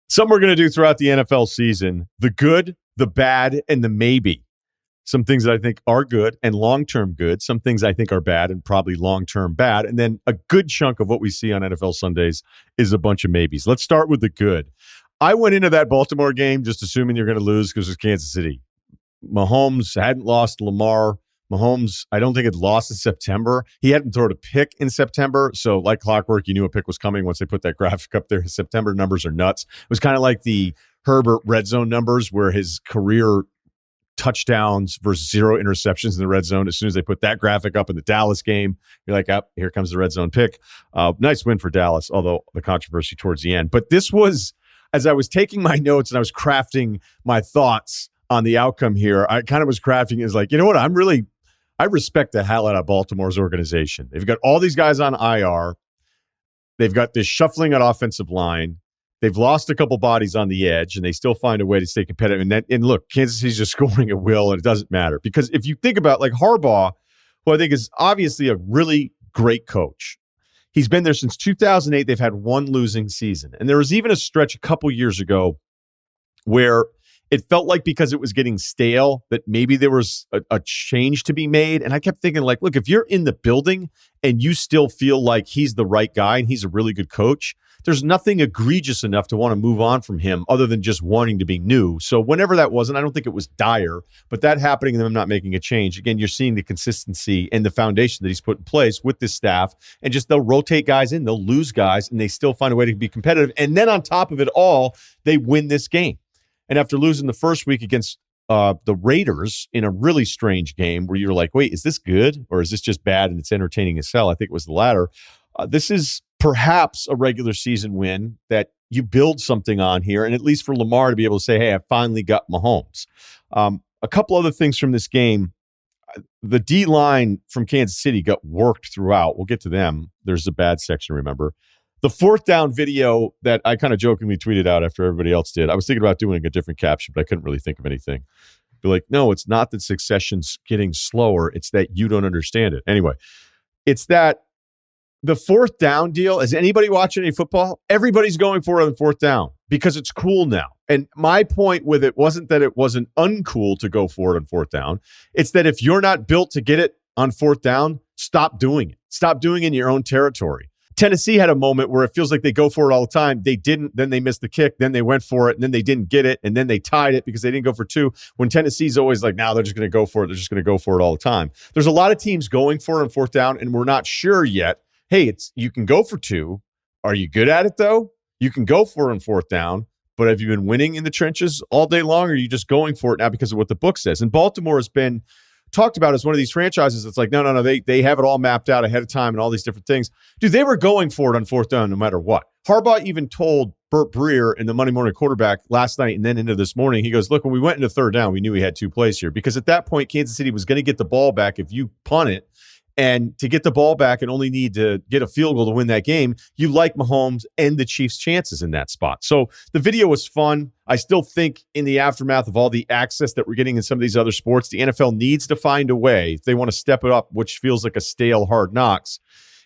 Something we're going to do throughout the NFL season, the good, the bad, and the maybe. Some things that I think are good and long-term good. Some things I think are bad and probably long-term bad. And then a good chunk of what we see on NFL Sundays is a bunch of maybes. Let's start with the good. I went into that Baltimore game just assuming you're going to lose because it's Kansas City. Mahomes hadn't lost Lamar. Mahomes, I don't think had lost in September. He hadn't thrown a pick in September. So like clockwork, you knew a pick was coming once they put that graphic up there. His September numbers are nuts. It was kind of like the Herbert red zone numbers where his career touchdowns versus 0 interceptions in the red zone. As soon as they put that graphic up in the Dallas game, you're like, oh, here comes the red zone pick. Nice win for Dallas, although the controversy towards the end. But this was, as I was taking my notes and I was crafting my thoughts on the outcome here, I kind of was crafting it as like, you know what, I respect the hell out of Baltimore's organization. They've got all these guys on IR. They've got this shuffling at offensive line. They've lost a couple bodies on the edge, and they still find a way to stay competitive. And look, Kansas City's just scoring at will, and it doesn't matter. Because if you think about like Harbaugh, who I think is obviously a really great coach, he's been there since 2008. They've had one losing season. And there was even a stretch a couple years ago where it felt like because it was getting stale that maybe there was a change to be made. And I kept thinking like, look, if you're in the building and you still feel like he's the right guy and he's a really good coach, there's nothing egregious enough to want to move on from him other than just wanting to be new. So whenever that was, and I don't think it was dire, but that happening and them not making a change, again, you're seeing the consistency and the foundation that he's put in place with this staff, and just they'll rotate guys in, they'll lose guys, and they still find a way to be competitive. And then on top of it all, they win this game. And after losing the first week against the Raiders in a really strange game where you're like, wait, is this good or is this just bad and it's entertaining as hell? I think it was the latter. This is perhaps a regular season win that you build something on here, and at least for Lamar to be able to say, hey, I finally got Mahomes. A couple other things from this game. The D-line from Kansas City got worked throughout. We'll get to them. There's a bad section, remember. The fourth down video that I kind of jokingly tweeted out after everybody else did, I was thinking about doing a different caption, but I couldn't really think of anything. Be like, no, it's not that succession's getting slower. It's that you don't understand it. Anyway, it's that the fourth down deal, is anybody watching any football? Everybody's going for it on fourth down because it's cool now. And my point with it wasn't that it wasn't uncool to go for it on fourth down. It's that if you're not built to get it on fourth down, stop doing it. Stop doing it in your own territory. Tennessee had a moment where it feels like they go for it all the time. They didn't, then they missed the kick, then they went for it, and then they didn't get it, and then they tied it because they didn't go for two. When Tennessee's always like, now they're just going to go for it. They're just going to go for it all the time. There's a lot of teams going for it on fourth down, and we're not sure yet. Hey, you can go for two. Are you good at it, though? You can go for it on fourth down, but have you been winning in the trenches all day long, or are you just going for it now because of what the book says? And Baltimore has been talked about as one of these franchises that's like, no, they have it all mapped out ahead of time and all these different things. Dude, they were going for it on fourth down no matter what. Harbaugh even told Burt Breer in the Monday Morning Quarterback last night and then into this morning, he goes, look, when we went into third down, we knew we had two plays here because at that point, Kansas City was going to get the ball back if you punt it. And to get the ball back and only need to get a field goal to win that game, you like Mahomes and the Chiefs' chances in that spot. So the video was fun. I still think in the aftermath of all the access that we're getting in some of these other sports, the NFL needs to find a way, if they want to step it up, which feels like a stale Hard Knocks.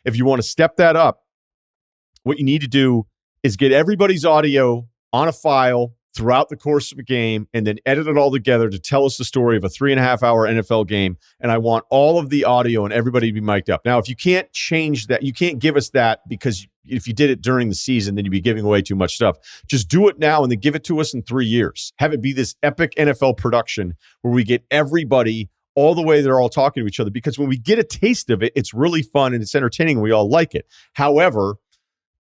If you want to step that up, what you need to do is get everybody's audio on a file throughout the course of a game and then edit it all together to tell us the story of a 3.5-hour NFL game. And I want all of the audio and everybody to be mic'd up. Now, if you can't change that, you can't give us that because if you did it during the season, then you'd be giving away too much stuff. Just do it now and then give it to us in 3 years. Have it be this epic NFL production where we get everybody all the way they're all talking to each other, because when we get a taste of it, it's really fun and it's entertaining and we all like it. However,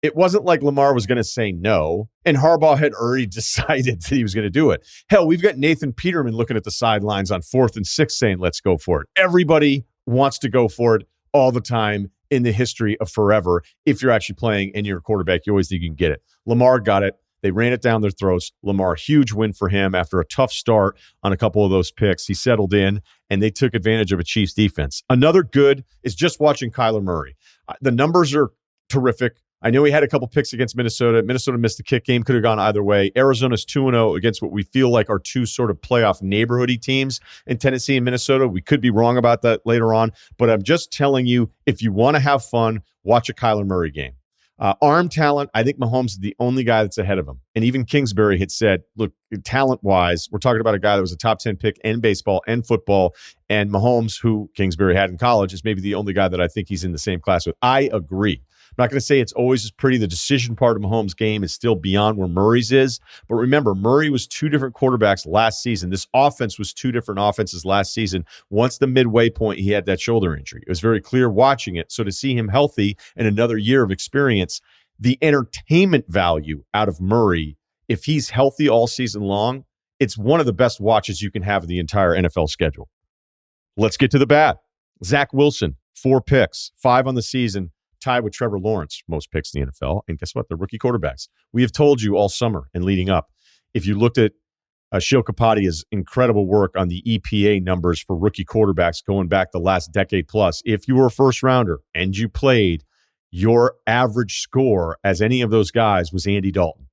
it wasn't like Lamar was going to say no, and Harbaugh had already decided that he was going to do it. Hell, we've got Nathan Peterman looking at the sidelines on 4th and 6 saying, let's go for it. Everybody wants to go for it all the time in the history of forever. If you're actually playing and you're a quarterback, you always think you can get it. Lamar got it. They ran it down their throats. Lamar, huge win for him after a tough start on a couple of those picks. He settled in, and they took advantage of a Chiefs defense. Another good is just watching Kyler Murray. The numbers are terrific. I know he had a couple picks against Minnesota. Minnesota missed the kick game. Could have gone either way. Arizona's 2-0 against what we feel like are two sort of playoff neighborhoody teams in Tennessee and Minnesota. We could be wrong about that later on, but I'm just telling you, if you want to have fun, watch a Kyler Murray game. Arm talent, I think Mahomes is the only guy that's ahead of him. And even Kingsbury had said, look, talent-wise, we're talking about a guy that was a top 10 pick in baseball and football, and Mahomes, who Kingsbury had in college, is maybe the only guy that I think he's in the same class with. I agree. I'm not going to say it's always as pretty. The decision part of Mahomes' game is still beyond where Murray's is. But remember, Murray was two different quarterbacks last season. This offense was two different offenses last season. Once the midway point, he had that shoulder injury. It was very clear watching it. So to see him healthy and another year of experience, the entertainment value out of Murray, if he's healthy all season long, it's one of the best watches you can have of the entire NFL schedule. Let's get to the bad. Zach Wilson, 4 picks, 5 on the season, tied with Trevor Lawrence, most picks in the NFL. And guess what? They're rookie quarterbacks. We have told you all summer and leading up, if you looked at Shil Kapadia's incredible work on the EPA numbers for rookie quarterbacks going back the last decade plus, if you were a first rounder and you played, your average score as any of those guys was Andy Dalton.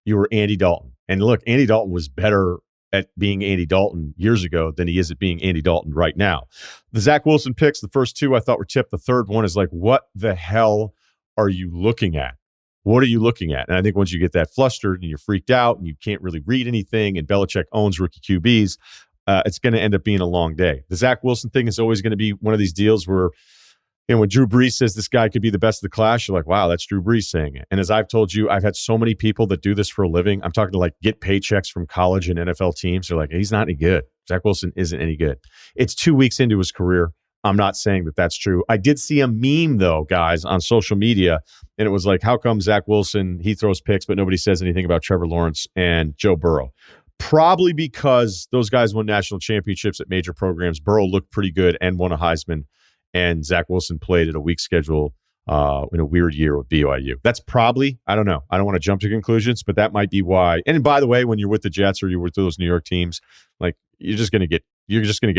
You were Andy Dalton. And look, Andy Dalton was better at being Andy Dalton years ago than he is at being Andy Dalton right now. The Zach Wilson picks, the first 2 I thought were tipped. The third one is like, what the hell are you looking at? What are you looking at? And I think once you get that flustered and you're freaked out and you can't really read anything, and Belichick owns rookie QBs, it's going to end up being a long day. The Zach Wilson thing is always going to be one of these deals where, when Drew Brees says this guy could be the best of the class, you're like, wow, that's Drew Brees saying it. And as I've told you, I've had so many people that do this for a living. I'm talking to get paychecks from college and NFL teams. They're like, he's not any good. Zach Wilson isn't any good. It's 2 weeks into his career. I'm not saying that that's true. I did see a meme, though, guys, on social media, and it was like, how come Zach Wilson, he throws picks, but nobody says anything about Trevor Lawrence and Joe Burrow? Probably because those guys won national championships at major programs. Burrow looked pretty good and won a Heisman. And Zach Wilson played at a weak schedule in a weird year with BYU. That's probably, I don't know. I don't want to jump to conclusions, but that might be why. And by the way, when you're with the Jets or you're with those New York teams, you're just going to get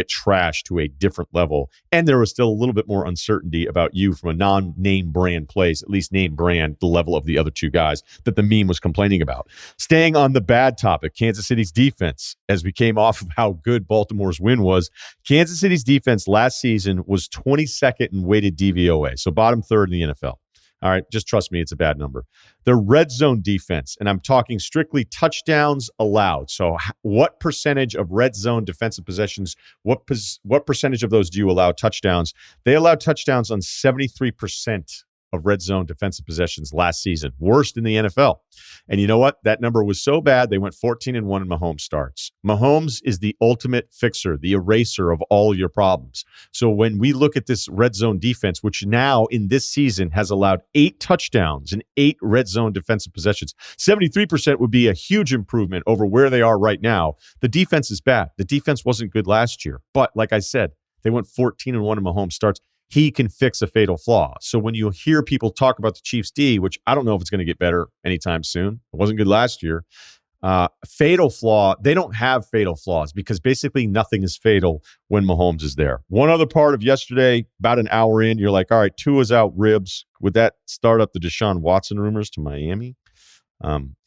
trashed to a different level. And there was still a little bit more uncertainty about you from a non-name brand place, at least name brand, the level of the other 2 guys that the meme was complaining about. Staying on the bad topic, Kansas City's defense, as we came off of how good Baltimore's win was, Kansas City's defense last season was 22nd in weighted DVOA, so bottom third in the NFL. All right, just trust me, it's a bad number. Their red zone defense, and I'm talking strictly touchdowns allowed. So what percentage of red zone defensive possessions, what percentage of those do you allow touchdowns? They allowed touchdowns on 73% of red zone defensive possessions last season, worst in the NFL. And you know what? That number was so bad, they went 14-1 in Mahomes starts. Mahomes is the ultimate fixer, the eraser of all your problems. So when we look at this red zone defense, which now in this season has allowed 8 touchdowns and 8 red zone defensive possessions, 73% would be a huge improvement over where they are right now. The defense is bad. The defense wasn't good last year. But like I said, they went 14-1 in Mahomes starts. He can fix a fatal flaw. So when you hear people talk about the Chiefs D, which I don't know if it's going to get better anytime soon. It wasn't good last year. Fatal flaw, they don't have fatal flaws because basically nothing is fatal when Mahomes is there. One other part of yesterday, about an hour in, you're like, all right, Tua's out ribs. Would that start up the Deshaun Watson rumors to Miami?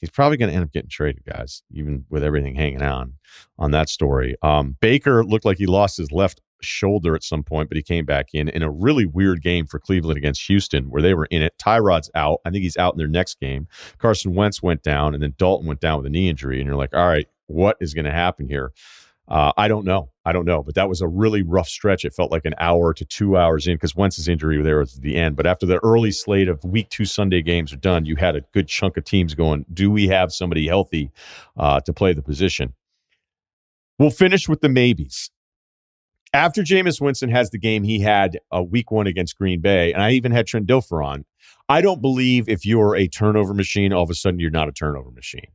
He's probably going to end up getting traded, guys, even with everything hanging on that story. Baker looked like he lost his left shoulder at some point, but he came back in a really weird game for Cleveland against Houston where they were in it. Tyrod's out. I think he's out in their next game. Carson Wentz went down, and then Dalton went down with a knee injury. And you're like, all right, what is going to happen here? I don't know. But that was a really rough stretch. It felt like an hour to 2 hours in because Wentz's injury there was at the end. But after the early slate of week 2 Sunday games are done, you had a good chunk of teams going, do we have somebody healthy to play the position? We'll finish with the maybes. After Jameis Winston has the game he had week 1 against Green Bay, and I even had Trent Dilfer on, I don't believe if you're a turnover machine, all of a sudden you're not a turnover machine.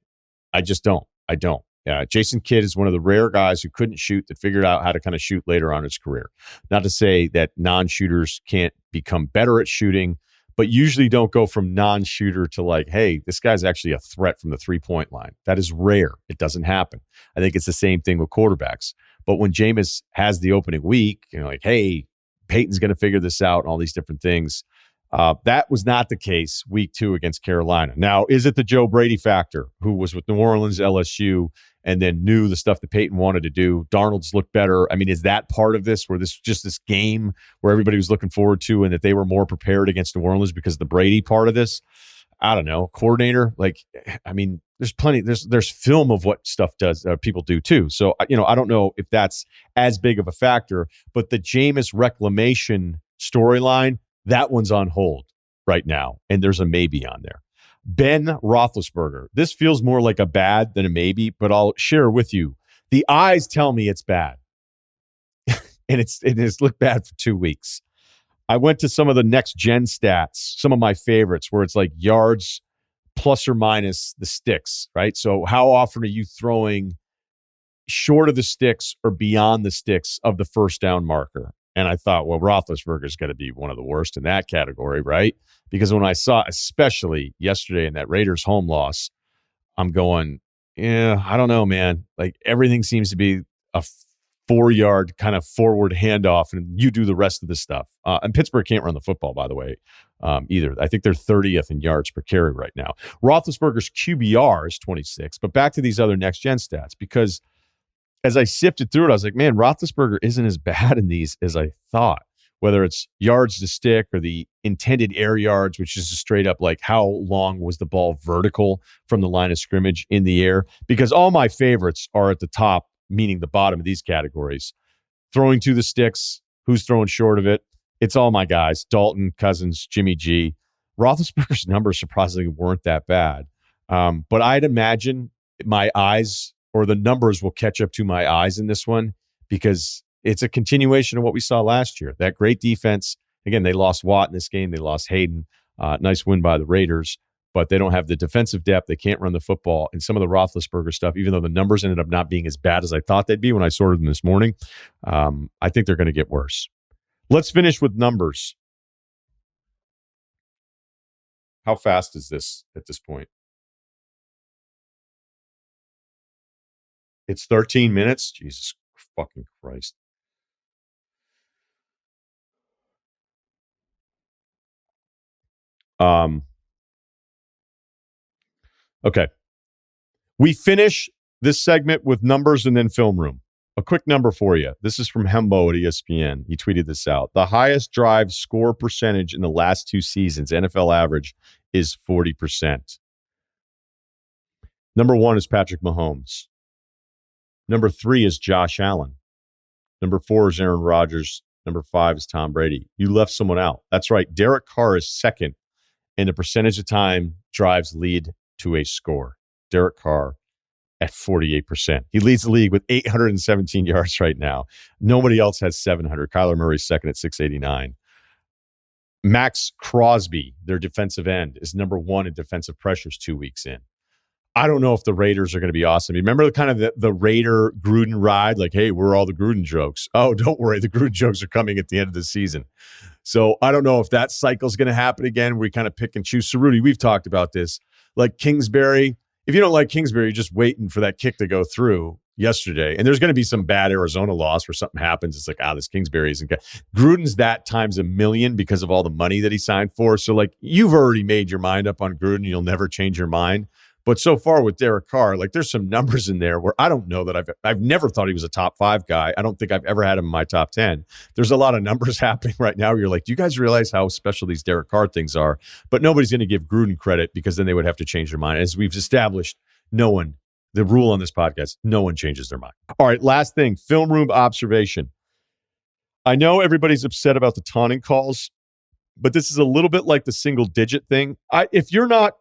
I just don't. I don't. Jason Kidd is one of the rare guys who couldn't shoot that figured out how to kind of shoot later on in his career. Not to say that non-shooters can't become better at shooting, but usually don't go from non-shooter to like, hey, this guy's actually a threat from the three-point line. That is rare. It doesn't happen. I think it's the same thing with quarterbacks. But when Jameis has the opening week, like, hey, Peyton's going to figure this out and all these different things, That was not the case week 2 against Carolina. Now, is it the Joe Brady factor, who was with New Orleans, LSU, and then knew the stuff that Peyton wanted to do? Darnold's looked better. I mean, is that part of this, where this game where everybody was looking forward to, and that they were more prepared against New Orleans because of the Brady part of this? I don't know. Coordinator, there's plenty. There's film of what stuff people do too. So I don't know if that's as big of a factor. But the Jameis reclamation storyline, that one's on hold right now, and there's a maybe on there. Ben Roethlisberger. This feels more like a bad than a maybe, but I'll share with you. The eyes tell me it's bad, and it has looked bad for 2 weeks. I went to some of the next gen stats, some of my favorites, where it's like yards plus or minus the sticks, right? So how often are you throwing short of the sticks or beyond the sticks of the first down marker? And I thought, well, Roethlisberger's got to be one of the worst in that category, right? Because when I saw, especially yesterday in that Raiders home loss, I'm going, yeah, I don't know, man. Like, everything seems to be a 4-yard kind of forward handoff, and you do the rest of the stuff. And Pittsburgh can't run the football, by the way, either. I think they're 30th in yards per carry right now. Roethlisberger's QBR is 26, but back to these other next-gen stats, because as I sifted through it, I was like, man, Roethlisberger isn't as bad in these as I thought, whether it's yards to stick or the intended air yards, which is just straight up like how long was the ball vertical from the line of scrimmage in the air, because all my favorites are at the top, meaning the bottom of these categories. Throwing to the sticks, who's throwing short of it? It's all my guys, Dalton, Cousins, Jimmy G. Roethlisberger's numbers surprisingly weren't that bad. But I'd imagine my eyes, or the numbers, will catch up to my eyes in this one, because it's a continuation of what we saw last year. That great defense. Again, they lost Watt in this game. They lost Hayden. Nice win by the Raiders. But they don't have the defensive depth. They can't run the football. And some of the Roethlisberger stuff, even though the numbers ended up not being as bad as I thought they'd be when I sorted them this morning, I think they're going to get worse. Let's finish with numbers. How fast is this at this point? It's 13 minutes? Jesus fucking Christ. Okay. We finish this segment with numbers and then film room. A quick number for you. This is from Hembo at ESPN. He tweeted this out. The highest drive score percentage in the last 2 seasons, NFL average, is 40%. Number 1 is Patrick Mahomes. Number 3 is Josh Allen. Number 4 is Aaron Rodgers. Number 5 is Tom Brady. You left someone out. That's right. Derek Carr is second in the percentage of time drives lead to a score. Derek Carr at 48%. He leads the league with 817 yards right now. Nobody else has 700. Kyler Murray's second at 689. Max Crosby, their defensive end, is number 1 in defensive pressures 2 weeks in. I don't know if the Raiders are going to be awesome. You remember the Raider Gruden ride? Like, hey, where are all the Gruden jokes? Oh, don't worry. The Gruden jokes are coming at the end of the season. So I don't know if that cycle is going to happen again. We kind of pick and choose. So, Rudy, we've talked about this. Like Kingsbury, if you don't like Kingsbury, you're just waiting for that kick to go through yesterday. And there's going to be some bad Arizona loss where something happens. It's like, this Kingsbury isn't good. Gruden's that times a million because of all the money that he signed for. So, like, you've already made your mind up on Gruden. You'll never change your mind. But so far with Derek Carr, like, there's some numbers in there where I don't know that I've never thought he was a top 5 guy. I don't think I've ever had him in my top 10. There's a lot of numbers happening right now where you're like, do you guys realize how special these Derek Carr things are? But nobody's going to give Gruden credit, because then they would have to change their mind. As we've established, the rule on this podcast, no one changes their mind. All right, last thing, film room observation. I know everybody's upset about the taunting calls, but this is a little bit like the single digit thing. If you're not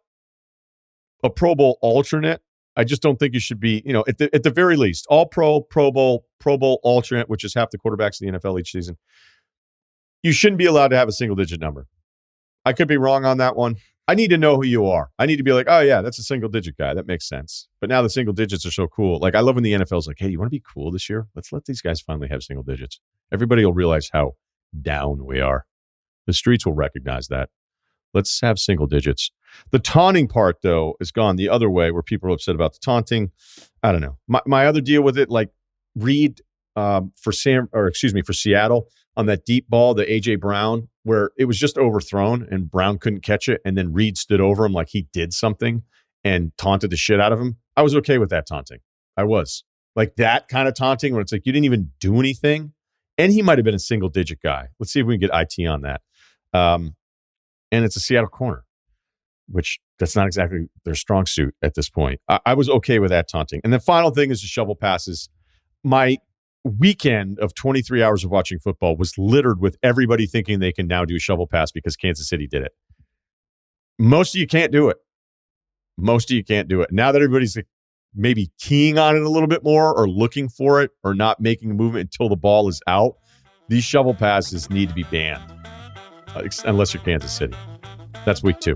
a Pro Bowl alternate, I just don't think you should be, at the very least, all Pro Bowl alternate, which is half the quarterbacks in the NFL each season. You shouldn't be allowed to have a single digit number. I could be wrong on that one. I need to know who you are. I need to be like, oh yeah, that's a single digit guy. That makes sense. But now the single digits are so cool. Like, I love when the NFL's like, hey, you want to be cool this year? Let's let these guys finally have single digits. Everybody will realize how down we are. The streets will recognize that. Let's have single digits. The taunting part, though, is gone the other way, where people are upset about the taunting. I don't know. My other deal with it, like, Reed for Seattle on that deep ball, the A.J. Brown, where it was just overthrown and Brown couldn't catch it. And then Reed stood over him like he did something and taunted the shit out of him. I was okay with that taunting. I was. Like that kind of taunting where it's like you didn't even do anything. And he might have been a single-digit guy. Let's see if we can get IT on that. And it's a Seattle corner, which that's not exactly their strong suit at this point. I was okay with that taunting. And the final thing is the shovel passes. My weekend of 23 hours of watching football was littered with everybody thinking they can now do a shovel pass because Kansas City did it. Most of you can't do it. Most of you can't do it. Now that everybody's maybe keying on it a little bit more or looking for it or not making a movement until the ball is out, these shovel passes need to be banned unless you're Kansas City. That's week 2.